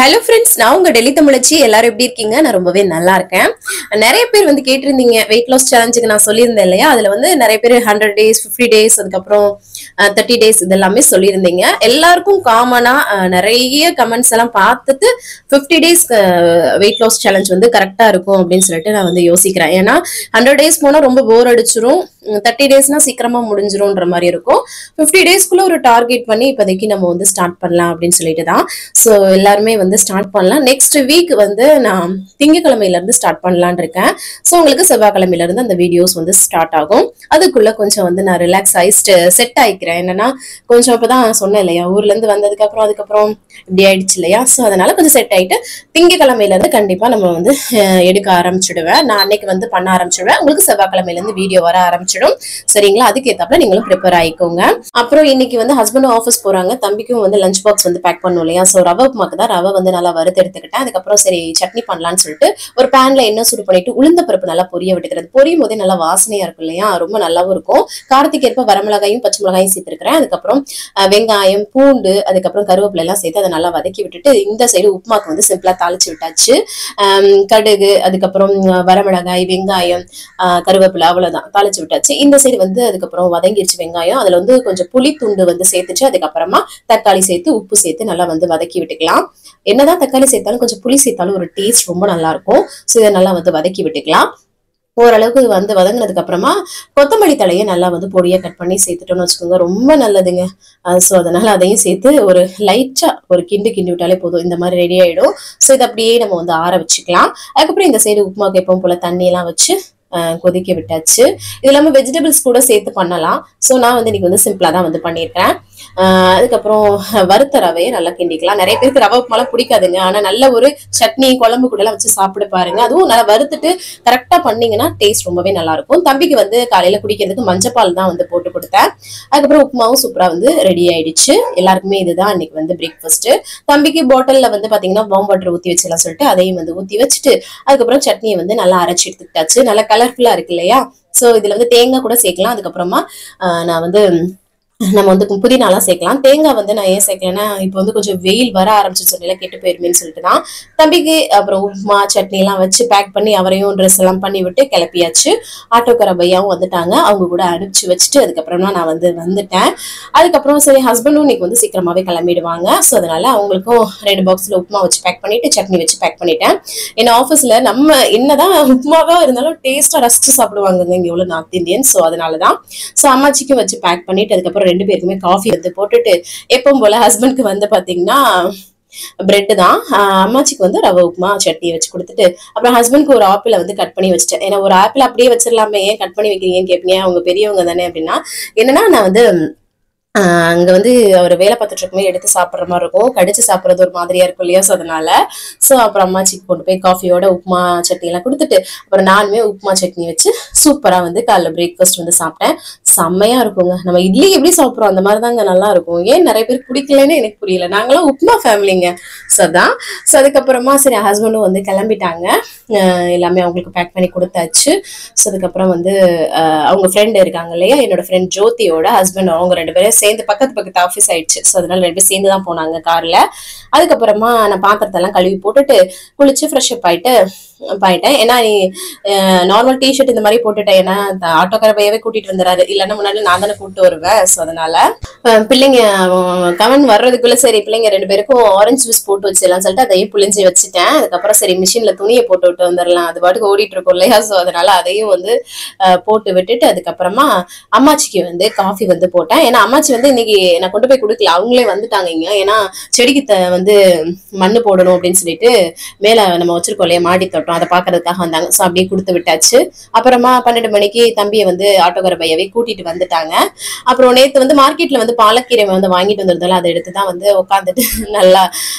Hello friends, நான் உங்க டெல்லி தமிழச்சி. எல்லாரும் எப்படி இருக்கீங்க? நான் ரொம்பவே நல்லா இருக்கேன். நிறைய பேர் வந்து கேட்டிருந்தீங்க வெயிட் லாஸ் சேலஞ்சுக்கு. நான் சொல்லியிருந்தேன் இல்லையா, அதுல வந்து நிறைய பேர் 100 days 50 days அதுக்கப்புறம் 30 days இதெல்லாமே சொல்லியிருந்தீங்க. எல்லாருக்கும் காமனா நிறைய கமெண்ட்ஸ் எல்லாம் பார்த்துட்டு 50 days வெயிட் லாஸ் சேலஞ்ச் வந்து கரெக்டா இருக்கும் அப்படின்னு சொல்லிட்டு நான் வந்து யோசிக்கிறேன். ஏன்னா 100 days போனா ரொம்ப போர் அடிச்சிரும், 30 daysனா சீக்கிரமா முடிஞ்சிரும்ன்ற மாதிரி இருக்கும். 50 daysக்குள்ள ஒரு டார்கெட் பண்ணி இப்போதைக்கு நம்ம வந்து ஸ்டார்ட் பண்ணலாம் அப்படின்னு சொல்லிட்டு தான். ஸோ எல்லாருமே வந்து ஸ்டார்ட் பண்ணலாம். நெக்ஸ்ட் வீக் வந்து நான் திங்கக்கிழமையில இருந்து ஸ்டார்ட் பண்ணலான் இருக்கேன். ஸோ உங்களுக்கு செவ்வாய்க்கிழமையில இருந்து அந்த வீடியோஸ் வந்து ஸ்டார்ட் ஆகும். அதுக்குள்ள கொஞ்சம் வந்து நான் ரிலாக்ஸ் ஆயிட்டு செட் ஆயிக்கிறேன். என்னன்னா கொஞ்சம் இப்பதான் சொன்னேன் இல்லையா, ஊர்ல இருந்து வந்ததுக்கு அதுக்கப்புறம் இப்படி ஆயிடுச்சு இல்லையா. ஸோ அதனால கொஞ்சம் செட் ஆயிட்டு திங்கக்கிழமையில இருந்து கண்டிப்பா நம்ம வந்து எடுக்க ஆரம்பிச்சிடுவேன். நான் அன்னைக்கு வந்து பண்ண ஆரம்பிச்சிடுவேன். உங்களுக்கு செவ்வாய்க்கிழமையில இருந்து வீடியோ வர ஆரம்பிச்சிடும். சரிங்களா? அதுக்கு ஏத்தாப்புல நீங்களும் ப்ரிப்பேர் ஆயிக்கோங்க. அப்புறம் இன்னைக்கு வந்து ஹஸ்பண்டும் ஆஃபீஸ் போறாங்க. தம்பிக்கும் வந்து லஞ்ச் பாக்ஸ் வந்து பேக் பண்ணும் இல்லையா. ஸோ ரவை உப்புமாக்கு தான் ரவை வந்து நல்லா வறுத்து எடுத்துக்கிட்டேன். அதுக்கப்புறம் சரி சட்னி பண்ணலான்னு சொல்லிட்டு ஒரு பேன்ல எண்ணெய் சூடு பண்ணிட்டு உளுந்த பருப்பு நல்லா பொரிய விட்டுக்கிறது. பொரியும் போதே நல்லா வாசனையா இருக்கும் இல்லையா, ரொம்ப நல்லாவும் இருக்கும். காரத்துக்கு ஏற்ப வரமிளகாயும் பச்சை மிளகாயும் சேர்த்துருக்கிறேன். அதுக்கப்புறம் வெங்காயம் பூண்டு அதுக்கப்புறம் கருவேப்பிலை எல்லாம் சேர்த்து அதை நல்லா வதக்கி விட்டுட்டு இந்த சைடு உப்புமாக்கு வந்து சிம்பிளா தாளிச்சு விட்டாச்சு. கடுகு அதுக்கப்புறம் வரமிளகாய் வெங்காயம் கருவேப்பிலை அவ்வளவுதான் தாளிச்சு விட்டாச்சு. இந்த சைடு வந்து அதுக்கப்புறம் வதங்கிடுச்சு வெங்காயம். அதுல வந்து கொஞ்சம் புளி துண்டு வந்து சேர்த்துச்சு. அதுக்கப்புறமா தக்காளி சேர்த்து உப்பு சேர்த்து நல்லா வந்து வதக்கி விட்டுக்கலாம். என்னதான் தக்காளி சேர்த்தாலும் கொஞ்சம் புளி சேர்த்தாலும் ஒரு டேஸ்ட் ரொம்ப நல்லா இருக்கும். ஸோ இதை நல்லா வந்து வதக்கி விட்டுக்கலாம். ஓரளவுக்கு வந்து வதங்கினதுக்கு அப்புறமா கொத்தமல்லி தலையை நல்லா வந்து பொடியா கட் பண்ணி சேர்த்துட்டோம்னு வச்சுக்கோங்க, ரொம்ப நல்லதுங்க. ஸோ அதனால அதையும் சேர்த்து ஒரு லைட்டா ஒரு கிண்டி விட்டாலே போதும், இந்த மாதிரி ரெடி ஆயிடும். ஸோ இதை அப்படியே நம்ம வந்து ஆற வச்சுக்கலாம். அதுக்கப்புறம் இந்த சைடு உப்புமாக்கு எப்பவும் போல தண்ணி எல்லாம் வச்சு கொதிக்க விட்டாச்சு. இது இல்லாமல் வெஜிடபிள்ஸ் கூட சேர்த்து பண்ணலாம். ஸோ நான் வந்து இன்னைக்கு வந்து சிம்பிளா தான் வந்து பண்ணியிருக்கேன். அதுக்கப்புறம் வறுத்த ரவையை நல்லா கிண்டிக்கலாம். நிறைய பேருக்கு ரவை உப்புமாலாம் பிடிக்காதுங்க, ஆனா நல்ல ஒரு சட்னி குழம்பு கூட எல்லாம் வச்சு சாப்பிட பாருங்க. அதுவும் நல்லா வறுத்துட்டு கரெக்டா பண்ணீங்கன்னா டேஸ்ட் ரொம்பவே நல்லா இருக்கும். தம்பிக்கு வந்து காலையில குடிக்கிறதுக்கு மஞ்சப்பால் தான் வந்து போட்டு கொடுத்தேன். அதுக்கப்புறம் உப்புமாவும் சூப்பரா வந்து ரெடி ஆயிடுச்சு. எல்லாருக்குமே இதுதான் இன்னைக்கு வந்து பிரேக்ஃபாஸ்ட். தம்பிக்கு பாட்டில்ல வந்து பாத்தீங்கன்னா வார்ம் வாட்டர் ஊத்தி வச்சுலாம் சொல்லிட்டு அதையும் வந்து ஊத்தி வச்சுட்டு அதுக்கப்புறம் சட்னியை வந்து நல்லா அரைச்சி எடுத்துக்கிட்டாச்சு. நல்லா கலர்ஃபுல்லா இருக்கு இல்லையா. ஸோ இதுல வந்து தேங்காய் கூட சேர்க்கலாம். அதுக்கப்புறமா நான் வந்து நம்ம வந்து புதினாலாம் சேர்க்கலாம். தேங்காய் வந்து நான் ஏன் சேர்க்கலன்னா இப்போ வந்து கொஞ்சம் வெயில் வர ஆரம்பிச்சு சொன்னீங்களா கெட்டு போயிருமேன்னு சொல்லிட்டு தான். தம்பிக்கு அப்புறம் உப்புமா சட்னி எல்லாம் வச்சு பேக் பண்ணி அவரையும் ட்ரெஸ் எல்லாம் பண்ணி விட்டு கிளப்பியாச்சு. ஆட்டோக்கார பையாவும் வந்துட்டாங்க, அவங்க கூட அனுப்பிச்சு வச்சுட்டு அதுக்கப்புறமா நான் வந்து வந்துட்டேன். அதுக்கப்புறம் சரி ஹஸ்பண்டும் இன்னைக்கு வந்து சீக்கிரமாவே கிளம்பிடுவாங்க. ஸோ அதனால அவங்களுக்கும் 2 பாக்ஸ்ல உப்புமா வச்சு பேக் பண்ணிட்டு சட்னி வச்சு பேக் பண்ணிட்டேன். ஏன்னா ஆஃபீஸ்ல நம்ம என்னதான் உப்புமாவா இருந்தாலும் டேஸ்டா ரசிச்சு சாப்பிடுவாங்க இங்க உள்ள நார்த் இந்தியன். ஸோ அதனாலதான். ஸோ அம்மாச்சிக்கும் வச்சு பேக் பண்ணிட்டு அதுக்கப்புறம் 2 பேருக்குமே காஃபி வந்து போட்டுட்டு எப்பவும் போல ஹஸ்பண்ட்க்கு வந்து பாத்தீங்கன்னா பிரெட் தான், அம்மாச்சிக்கு வந்து ரவை உப்புமா சட்னி வச்சு கொடுத்துட்டு அப்புறம் ஹஸ்பண்ட்க்கு ஒரு ஆப்பிள வந்து கட் பண்ணி வச்சுட்டேன். ஏன்னா ஒரு ஆப்பிள் அப்படியே வச்சிடலாமே, ஏன் கட் பண்ணி வைக்கிறீங்கன்னு கேட்பீங்க, அவங்க பெரியவங்க தானே அப்படின்னா. என்னன்னா நான் வந்து அங்க வந்து அவர் வேலை பார்த்துட்டு இருக்குமே எடுத்து சாப்பிட்ற மாதிரி இருக்கும், கடிச்சு சாப்பிட்றது ஒரு மாதிரியா இருக்கும் இல்லையா. ஸோ அதனால அப்புறம் அம்மாச்சிக்கு கொண்டு போய் காஃபியோட உப்புமா சட்னி எல்லாம் கொடுத்துட்டு அப்புறம் நானுமே உப்புமா சட்னி வச்சு சூப்பரா வந்து காலைல பிரேக்ஃபாஸ்ட் வந்து சாப்பிட்டேன். செம்மையா இருக்குங்க. நம்ம இட்லி எப்படி சாப்பிட்றோம் அந்த மாதிரி தாங்க நல்லா இருக்கும். ஏன் நிறைய பேருக்கு பிடிக்கலன்னு எனக்கு புரியல. நாங்களாம் உப்புமா ஃபேமிலிங்க. ஸோ அதான். ஸோ அதுக்கப்புறமா சரி ஹஸ்பண்டும் வந்து கிளம்பிட்டாங்க. எல்லாமே அவங்களுக்கு பேக் பண்ணி கொடுத்தாச்சு. ஸோ அதுக்கப்புறம் வந்து அவங்க ஃப்ரெண்ட் இருக்காங்க இல்லையா, என்னோட ஃப்ரெண்ட் ஜோதியோட ஹஸ்பண்ட், அவங்க 2 பேரும் சேர்ந்து பக்கத்து ஆஃபீஸ் ஆயிடுச்சு. ஸோ அதனால 2 பேரும் சேர்ந்து தான் போனாங்க கார்ல. அதுக்கப்புறமா நான் பாத்திரத்தெல்லாம் கழுவி போட்டுட்டு குளிச்சு ஃப்ரெஷ் அப் ஆயிட்டேன். ஏன்னா நீ நார்மல் டிஷர்ட் இந்த மாதிரி போட்டுட்டேன். ஏன்னா ஆட்டோக்கார பையவே கூட்டிட்டு வந்துறாரு, இல்லைன்னா முன்னாடி நான் தானே கூப்பிட்டு வருவேன். ஸோ அதனால பிள்ளைங்க கவன் வர்றதுக்குள்ள சரி பிள்ளைங்க 2 பேருக்கும் ஆரஞ்சு ஜூஸ் போட்டு வச்சிடலாம் சொல்லிட்டு அதையும் புளிஞ்சு வச்சுட்டேன். அதுக்கப்புறம் சரி மிஷின்ல துணியை போட்டு விட்டு வந்துடலாம், அது பாட்டுக்கு ஓடிட்டு இருக்கும் இல்லையா. ஸோ அதனால அதையும் வந்து போட்டு விட்டுட்டு அதுக்கப்புறமா அம்மாச்சிக்கு வந்து காஃபி வந்து போட்டேன். ஏன்னா அம்மாச்சி வந்து இன்னைக்கு நான் கொண்டு போய் கொடுக்கல, அவங்களே வந்துட்டாங்க இங்க. ஏன்னா செடிக்கு வந்து மண்ணு போடணும் அப்படின்னு சொல்லிட்டு மேல நம்ம வச்சிருக்கோம் இல்லையா மாடி தோட்டம், அதை பாக்குறதுக்காக வந்தாங்க. ஸோ அப்படியே கொடுத்து விட்டாச்சு. அப்புறமா 12 மணிக்கு தம்பியை வந்து ஆட்டோக்கார பையவே கூட்டிட்டு வந்துட்டாங்க. அப்புறம் நேத்து வந்து மார்க்கெட்ல வந்து பாலக்கீரை வந்து வாங்கிட்டு வந்திருந்தாலும் அதை எடுத்துதான் வந்து உட்காந்துட்டு நல்லா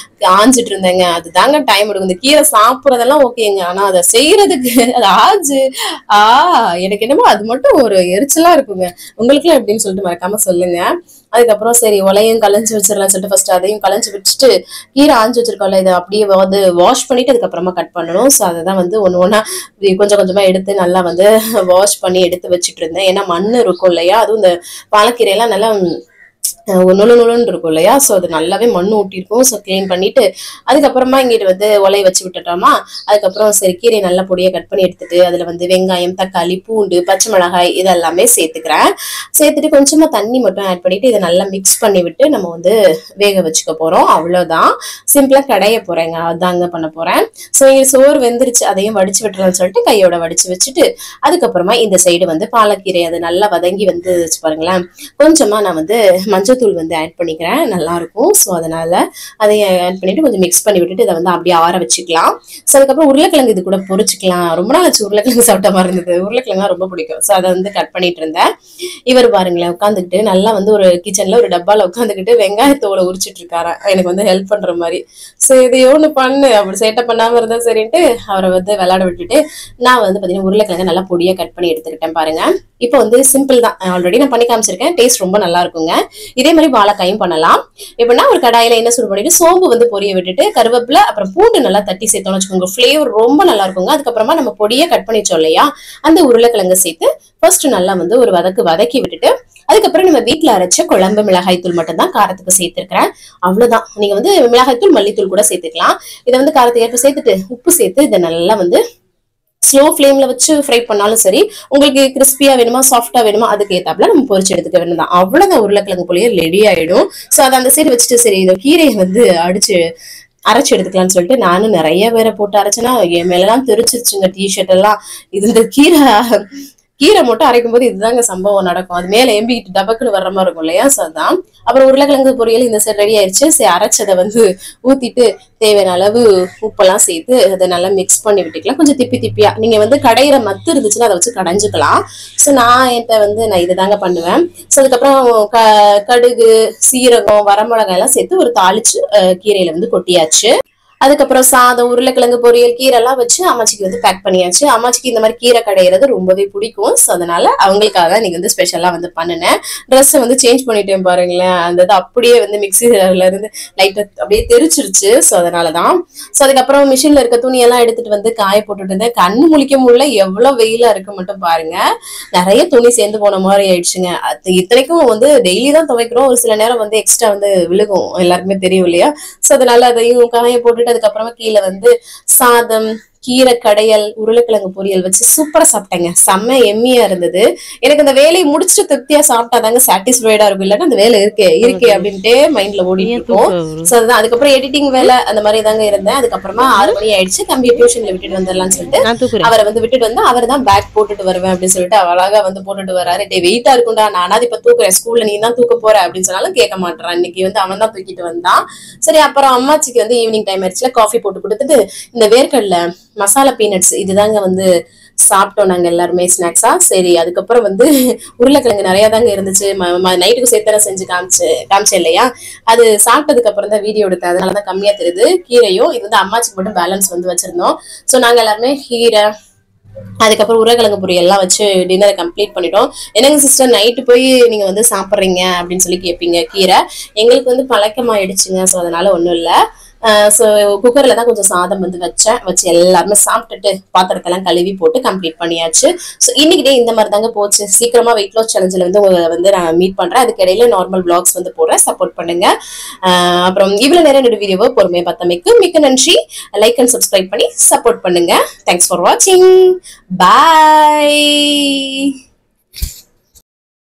ஆஞ்சிட்டு இருந்தேங்க. அதுதாங்க டைம் எடுக்கும். இந்த கீரை சாப்பிட்றதெல்லாம் ஓகேங்க, ஆனா அதை செய்யறதுக்கு அது ஆஞ்சு எனக்கு என்னமோ அது மட்டும் ஒரு எரிச்சலா இருக்குங்க. உங்களுக்குலாம் எப்படின்னு சொல்லிட்டு மறக்காம சொல்லுங்க. அதுக்கப்புறம் சரி உலையும் கலைஞ்சு வச்சிடலாம் சொல்லிட்டு ஃபர்ஸ்ட் அதையும் கலைஞ்சு வச்சுட்டு கீரை ஆஞ்சு வச்சிருக்கோம்ல இதை அப்படியே வந்து வாஷ் பண்ணிட்டு அதுக்கப்புறமா கட் பண்ணணும். ஸோ அதைதான் வந்து ஒண்ணா கொஞ்சம் கொஞ்சமா எடுத்து நல்லா வந்து வாஷ் பண்ணி எடுத்து வச்சுட்டு இருந்தேன். ஏன்னா மண்ணு இருக்கும் இல்லையா, அதுவும் இந்த பாலக்கீரையெல்லாம் நல்லா நுழு நுழுன்னு இருக்கும் இல்லையா, ஸோ அது நல்லாவே மண் ஊட்டிருக்கும். ஸோ கிளீன் பண்ணிட்டு அதுக்கப்புறமா இங்கிட்டு வந்து உலைய வச்சு விட்டுட்டோமா. அதுக்கப்புறம் சரி கீரை நல்லா பொடியை கட் பண்ணி எடுத்துட்டு அதுல வந்து வெங்காயம், தக்காளி, பூண்டு, பச்சை மிளகாய் இதெல்லாமே சேர்த்துக்கிறேன். சேர்த்துட்டு கொஞ்சமா தண்ணி மட்டும் ஆட் பண்ணிட்டு இதை நல்லா மிக்ஸ் பண்ணி விட்டு நம்ம வந்து வேக வச்சுக்க போறோம். அவ்வளவுதான், சிம்பிளா கடைய போறேங்க, அதாங்க பண்ண போறேன். ஸோ இங்க சோறு வெந்துருச்சு, அதையும் வடிச்சு விட்டுறேன்னு சொல்லிட்டு கையோட வடிச்சு வச்சுட்டு அதுக்கப்புறமா இந்த சைடு வந்து பாலக்கீரை அது நல்லா வதங்கி வந்து வச்சு பாருங்களேன். கொஞ்சமா நான் வந்து மஞ்சள் தூள் வந்து ஆட் பண்ணிக்கிறேன், நல்லா இருக்கும். ஸோ அதனால அதை ஆட் பண்ணிட்டு கொஞ்சம் மிக்ஸ் பண்ணி விட்டுட்டு இதை வந்து அப்படியே ஆற வச்சுக்கலாம். ஸோ அதுக்கப்புறம் உருளைக்கிழங்கு இது கூட பொரிச்சுக்கலாம். ரொம்ப நாள் ஆச்சு உருளைக்கிழங்கு சாப்பிட்ட மாதிரி இருந்தது, உருளைக்கிழங்கு ரொம்ப பிடிக்கும். ஸோ அதை வந்து கட் பண்ணிட்டு இருந்தேன். இவர் பாருங்களேன் உட்காந்துக்கிட்டு நல்லா வந்து ஒரு கிச்சன்ல ஒரு டப்பால உட்காந்துக்கிட்டு வெங்காயத்தோலை உரிச்சிட்டு இருக்காரு, எனக்கு வந்து ஹெல்ப் பண்ற மாதிரி. ஸோ இதையோ ஒன்று பண்ணு அப்படி சேட்டை பண்ணாம இருந்தா சரின்ட்டு அவரை வந்து விளையாட விட்டுட்டு நான் வந்து பாத்தீங்கன்னா உருளைக்கிழங்கு நல்லா பொடியா கட் பண்ணி எடுத்துக்கிட்டேன் பாருங்க. இப்போ வந்து சிம்பிள் தான், ஆல்ரெடி நான் பண்ணி காமிச்சிருக்கேன், டேஸ்ட் ரொம்ப நல்லா இருக்குங்க. இதே மாதிரி வாழைக்காயும் பண்ணலாம். எப்படின்னா ஒரு கடாயில என்ன சூடு பண்ணிட்டு சோம்பு வந்து பொரிய விட்டுட்டு கருவேப்பிலை அப்புறம் பூண்டு நல்லா தட்டி சேர்த்தோம்னு வச்சுக்கோங்க, ஃபிளேவர் ரொம்ப நல்லா இருக்குங்க. அதுக்கப்புறமா நம்ம பொடியை கட் பண்ணி வச்சோம் இல்லையா, அந்த உருளைக்கிழங்கு சேர்த்து ஃபர்ஸ்ட் நல்லா வந்து ஒரு வதக்கி விட்டுட்டு அதுக்கப்புறம் நம்ம வீட்டுல அரைச்ச குழம்பு மிளகாய் தூள் மட்டும் தான் காரத்துக்கு சேர்த்திருக்கிறேன். அவ்வளவுதான், நீங்க வந்து மிளகாய் தூள் மல்லித்தூள் கூட சேர்த்துக்கலாம். இதை வந்து காரத்துக்கு ஏற்ப சேர்த்துட்டு உப்பு சேர்த்து இதை நல்லா வந்து ஸ்லோ ஃபிளேம்ல வச்சு ஃப்ரை பண்ணாலும் சரி, உங்களுக்கு கிறிஸ்பியா வேணுமா சாஃப்டா வேணுமா அதுக்கு ஏத்தாப்புல நம்ம பொரிச்சு எடுத்துக்க வேணும்தான். அவ்வளவுதான், உருளைக்கிழங்கு போலயே ரெடி ஆயிடும். சோ அதை அந்த சைடு வச்சுட்டு சரி இந்த கீரையை வந்து அரைச்சு எடுத்துக்கலாம்னு சொல்லிட்டு நானும் நிறைய பேரை போட்டு அரைச்சேன்னா என் மேலெல்லாம் தெரிச்சிருச்சுங்க டிஷர்ட் எல்லாம். இது இந்த கீரை மட்டும் அரைக்கும் போது இதுதாங்க சம்பவம் நடக்கும், அது மேல எம்பிக்கிட்டு டபக்குன்னு வர்ற மாதிரி இருக்கும் இல்லையா. ஸோ அதான் அப்புறம் உருளைக்கிழங்கு பொரியல் இந்த சைடு ரெடி ஆயிடுச்சு. சரி அரைச்சதை வந்து ஊத்திட்டு தேவையான அளவு உப்பெல்லாம் சேர்த்து அதை நல்லா மிக்ஸ் பண்ணி விட்டுக்கலாம். கொஞ்சம் திப்பியா நீங்க வந்து கடையிற மத்து இருந்துச்சுன்னா அதை வச்சு கடைஞ்சுக்கலாம். ஸோ நான் இதை தாங்க பண்ணுவேன். ஸோ அதுக்கப்புறம் கடுகு, சீரகம், வரமிளகாய் எல்லாம் சேர்த்து ஒரு தாளிச்சு கீரையில வந்து கொட்டியாச்சு. அதுக்கப்புறம் சாதம், உருளைக்கிழங்கு பொரியல், கீரை எல்லாம் வச்சு அம்மாச்சிக்கு வந்து பேக் பண்ணியாச்சு. அம்மாச்சிக்கு இந்த மாதிரி கீரை கடையிறது ரொம்பவே பிடிக்கும். ஸோ அதனால அவங்களுக்காக தான் நீங்க வந்து ஸ்பெஷலா வந்து பண்ணினேன். ட்ரெஸ்ஸை வந்து சேஞ்ச் பண்ணிட்டேன் பாருங்களேன், அந்த இது அப்படியே வந்து மிக்சில இருந்து லைட்டா அப்படியே தெரிச்சிருச்சு. ஸோ அதனாலதான். ஸோ அதுக்கப்புறம் மிஷின்ல இருக்க துணியெல்லாம் எடுத்துட்டு வந்து காய போட்டுட்டு இருந்தேன். கண்ணு முழிக்க முடியல, எவ்வளவு வெயிலா இருக்கு மட்டும் பாருங்க. நிறைய துணி சேர்ந்து போன மாதிரி ஆயிடுச்சுங்க. அது இத்தனைக்கும் வந்து டெய்லி தான் துவைக்கிறோம், ஒரு சில நேரம் வந்து எக்ஸ்ட்ரா வந்து விழுகும், எல்லாருக்குமே தெரியும் இல்லையா. ஸோ அதனால அதையும் காய போட்டு அதுக்கப்புறமா கீழே வந்து சாதம், கீரை கடையல், உருளைக்கிழங்கு பொரியல் வச்சு சூப்பரா சாப்பிட்டேங்க. செம்ம எம்மியா இருந்தது. எனக்கு அந்த வேலையை முடிச்சுட்டு திருப்தியா சாப்பிட்டாதாங்க சாட்டிஸ்ஃபைடா இருக்கும், இல்லன்னா அந்த வேலை இருக்கே அப்படின்ட்டு மைண்ட்ல ஓடிட்டு இருக்கும். சோ அதுதான். அதுக்கப்புறம் எடிட்டிங் வேலை அந்த மாதிரி தாங்க இருந்தேன். அதுக்கப்புறமா 6 மணி ஆயிடுச்சு, தம்பியை டியூஷன்ல விட்டுட்டு வந்துடலாம்னு சொல்லிட்டு அவரை வந்து விட்டுட்டு வந்து அவர் தான் பேக் போட்டுட்டு வருவேன் அப்படின்னு சொல்லிட்டு அழகா வந்து போட்டுட்டு வராரு. டே வெயிட்டா இருக்கும்டா, நானா இப்ப தூக்குறேன், ஸ்கூல்ல நீ தான் தூக்க போற அப்படின்னு சொன்னாலும் கேட்க மாட்டான். இன்னைக்கு வந்து அவன் தான் தூக்கிட்டு வந்தான். சரி அப்புறம் அம்மாச்சிக்கு வந்து ஈவினிங் டைம் ஆயிடுச்சுல காஃபி போட்டு கொடுத்துட்டு இந்த வேர்க்கடலை மசாலா பீனட்ஸ் இதுதாங்க வந்து சாப்பிட்டோம் நாங்க எல்லாருமே ஸ்நாக்ஸா. சரி அதுக்கப்புறம் வந்து உருளைக்கிழங்கு நிறைய தாங்க இருந்துச்சு, நைட்டுக்கு சேர்த்தர செஞ்சு காமிச்சேன் இல்லையா, அது சாப்பிட்டதுக்கு அப்புறம் தான் வீடியோ எடுத்தேன், அதனாலதான் கம்மியா தெரியுது. கீரையும் இது வந்து அம்மாச்சிக்கு மட்டும் பேலன்ஸ் வந்து வச்சிருந்தோம். ஸோ நாங்க எல்லாருமே கீரை அதுக்கப்புறம் உருளைக்கிழங்கு பொரியல் எல்லாம் வச்சு டின்னரை கம்ப்ளீட் பண்ணிட்டோம். என்னங்க சிஸ்டர் நைட்டு போய் நீங்க வந்து சாப்பிட்றீங்க அப்படின்னு சொல்லி கேட்பீங்க. கீரை எங்களுக்கு வந்து பழக்கமாயிடுச்சுங்க. ஸோ அதனால ஒன்றும் இல்லை. ஸோ குக்கர்ல தான் கொஞ்சம் சாதம் வந்து வச்சு எல்லாருமே சாப்பிட்டுட்டு பாத்திரத்தெல்லாம் கழுவி போட்டு கம்ப்ளீட் பண்ணியாச்சு. ஸோ இன்னைக்கு டே இந்த மாதிரி தாங்க போச்சு. சீக்கிரமா வெயிட் லாஸ் சேலஞ்சில் வந்து உங்களை வந்து நான் மீட் பண்றேன். அதுக்கு இடையில நார்மல் பிளாக்ஸ் வந்து போடுறேன், சப்போர்ட் பண்ணுங்க. அப்புறம் இவ்வளவு நேரம் என்னோட வீடியோவை பொறுமையை பார்த்தமைக்கு மிக்க நன்றி. லைக் அண்ட் சப்ஸ்கிரைப் பண்ணி சப்போர்ட் பண்ணுங்க. தேங்க்ஸ் ஃபார் வாட்சிங். பாய்.